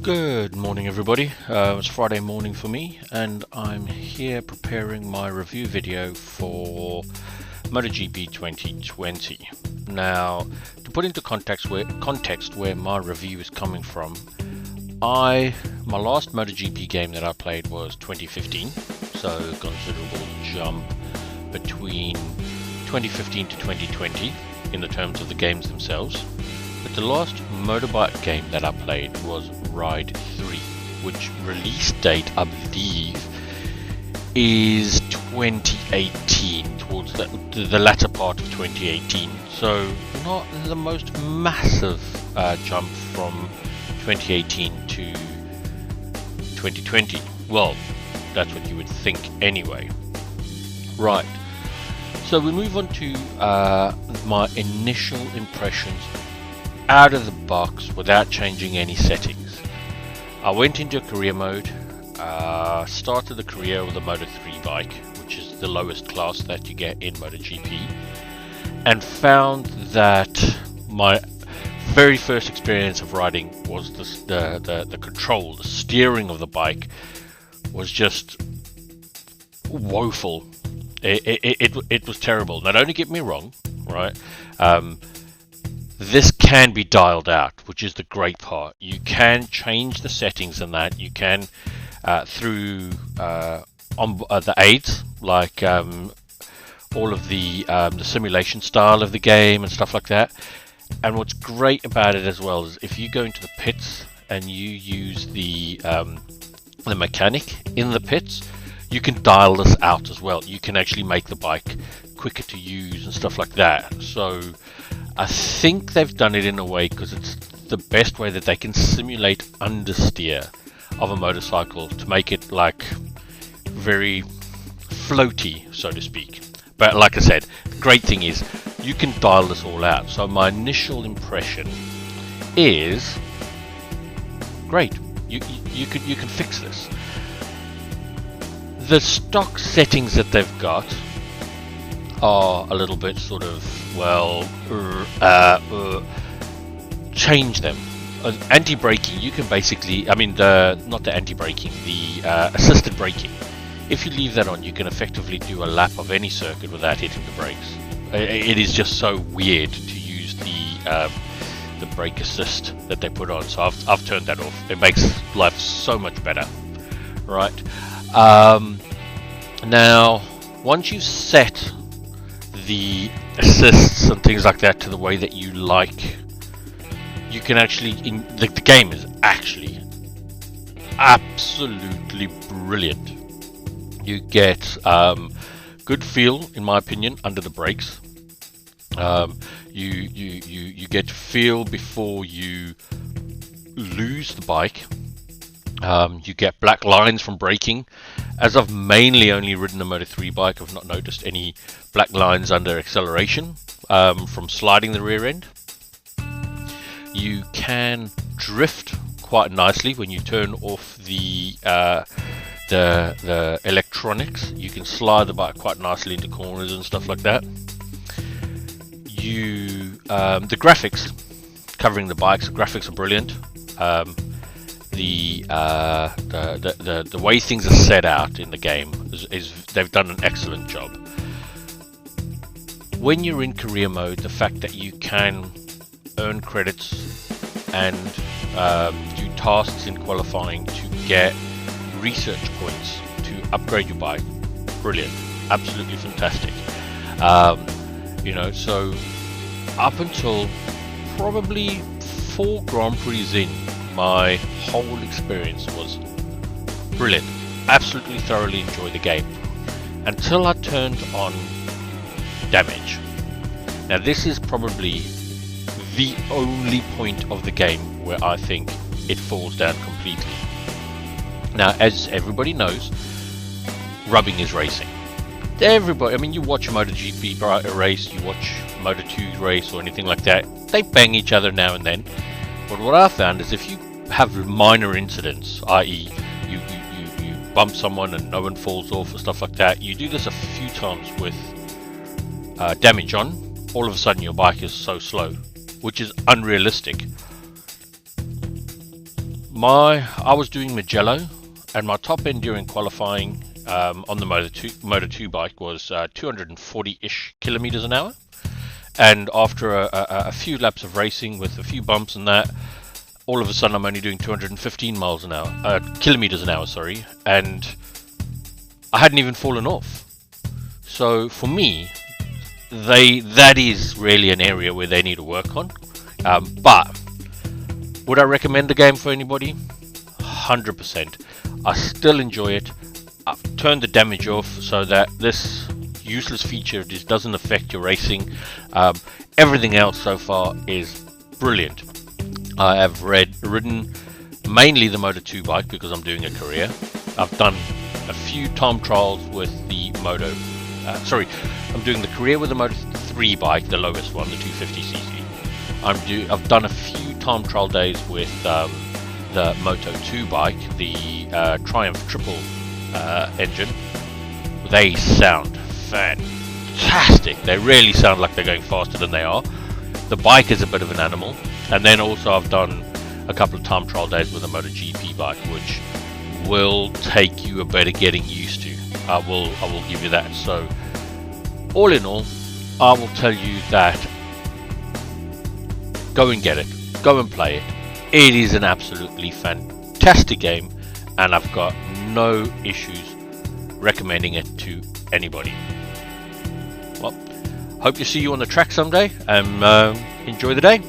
Good morning, everybody. It's Friday morning for me, and I'm here preparing my review video for MotoGP 2020. Now, to put into context where my review is coming from, my last MotoGP game that I played was 2015, so a considerable jump between 2015 to 2020 in the terms of the games themselves. But the last motorbike game that I played was Ride 3, which release date, I believe, is 2018, towards the latter part of 2018. So not the most massive jump from 2018 to 2020. Well, that's what you would think anyway. Right. So we move on to my initial impressions out of the box without changing any settings. I went into career mode, started the career with a Moto3 bike, which is the lowest class that you get in MotoGP, and found that my very first experience of riding was the control, the steering of the bike was just woeful. It was terrible. Now, don't get me wrong, right? This can be dialed out, which is the great part. You can change the settings in that. You can through the aids, like all of the simulation style of the game and stuff like that. And what's great about it as well is if you go into the pits and you use the mechanic in the pits, you can dial this out as well. You can actually make the bike quicker to use and stuff like that. So I think they've done it in a way because it's the best way that they can simulate understeer of a motorcycle to make it like very floaty, so to speak. But like I said, the great thing is you can dial this all out. So my initial impression is great. You can fix this. The stock settings that they've got are a little bit sort of, change them. Anti-braking, you can basically, not the anti-braking, the assisted braking. If you leave that on, you can effectively do a lap of any circuit without hitting the brakes. It is just so weird to use the brake assist that they put on, so I've turned that off. It makes life so much better, right? Now, once you've set the assists and things like that to the way that you like, you can actually, the game is actually absolutely brilliant. You get good feel, in my opinion, under the brakes. You get feel before you lose the bike. You get black lines from braking. As I've mainly only ridden a Moto3 bike, I've not noticed any black lines under acceleration from sliding the rear end. You can drift quite nicely when you turn off the electronics. You can slide the bike quite nicely into corners and stuff like that. The graphics covering the bikes, the graphics are brilliant. The way things are set out in the game is they've done an excellent job. When you're in career mode, the fact that you can earn credits and do tasks in qualifying to get research points to upgrade your bike, brilliant, absolutely fantastic. So up until probably 4 Grand Prix in, my whole experience was brilliant. Absolutely thoroughly enjoyed the game until I turned on damage. Now this is probably the only point of the game where I think it falls down completely. Now, as everybody knows, rubbing is racing. Everybody, you watch MotoGP race, you watch Moto2 race or anything like that, they bang each other now and then. But what I found is if you have minor incidents, i.e. you bump someone and no one falls off or stuff like that, you do this a few times with damage on, all of a sudden your bike is so slow, which is unrealistic. I was doing Mugello, and my top end during qualifying on the Moto2 bike was 240-ish kilometers an hour. And after a few laps of racing with a few bumps and that, all of a sudden I'm only doing 215 kilometers an hour, sorry, and I hadn't even fallen off. So for me, that is really an area where they need to work on. But would I recommend the game for anybody? 100%. I still enjoy it. I've turned the damage off so that this useless feature just doesn't affect your racing. Everything else so far is brilliant. I have ridden mainly the Moto2 bike because I'm doing a career. I've done a few time trials with the I'm doing the career with the Moto3 bike, the lowest one, the 250cc. I've done a few time trial days with the Moto2 bike, the Triumph Triple engine. They sound fantastic. They really sound like they're going faster than they are. The bike is a bit of an animal. And then also I've done a couple of time trial days with a MotoGP bike, which will take you a bit of getting used to. I will give you that. So all in all, I will tell you that go and get it, go and play it. It is an absolutely fantastic game, and I've got no issues recommending it to anybody. Well, hope to see you on the track someday, and enjoy the day.